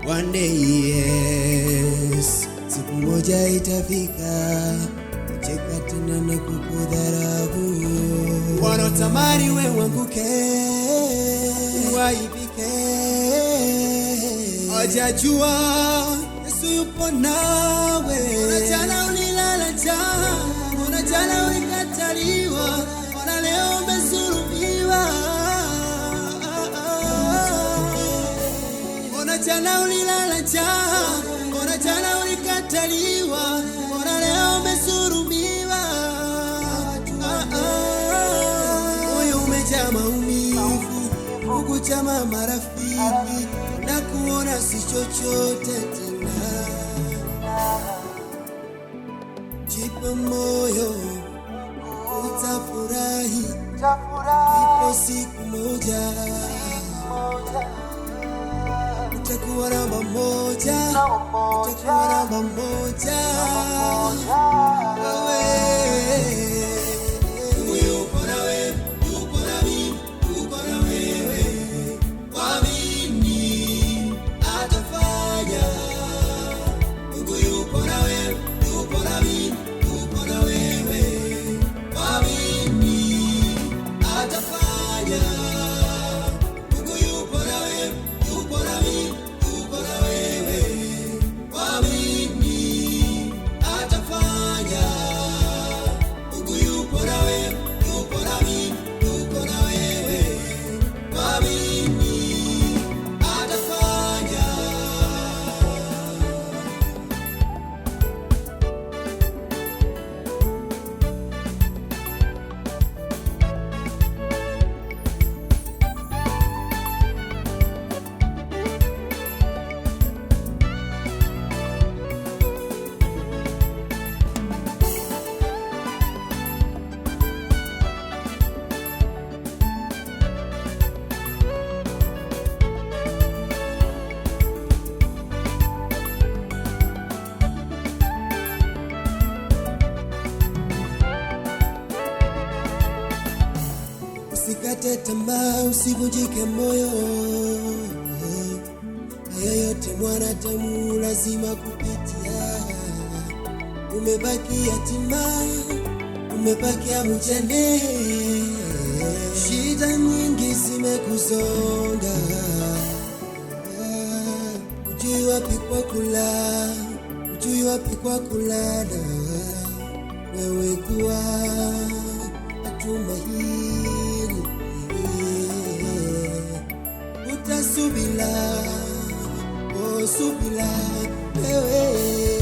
One day yes, siku moja itafika, cheka tena na kukudharau. Wanatamani wewe uanguke, waibike, hawajajua Yesu yupo nawe. Ona jana ulilala njaa, ona jana ulikataliwa, ona leo umesulubiwa. Ona jana ulilala njaa, ona jana ulikataliwa, ona leo umesulubiwa. Moyo umejaa maumivu, ukujama marafiki, na kuona si chochote tena. Jipe moyo, utafurahi, ipo siku moja utakuwa namba moja, utakuwa namba moja. Yupo na wewe, yupo na mimi, yupo na wewe. Mwamini atafanya. Mungu yupo na wewe, yupo na mimi, yupo na wewe. Mwamini atafanya. Mungu yupo na wewe, yupo na mimi, yupo na wewe. Mwamini atafanya. Mungu yupo na wewe, yupo na mimi, yupo na wewe. Mwamini atafanya. Usikate tamaa, usivunjike moyo. Haya yote mwanadamu lazima kupitia. Umebaki yatima, umebaki mjane, shida nyingi zimekusonga. Hujui wapi kwa kula, hujui wapi kwa kulala. Wewe kuwa tumaini, utasubira, oh subira wewe.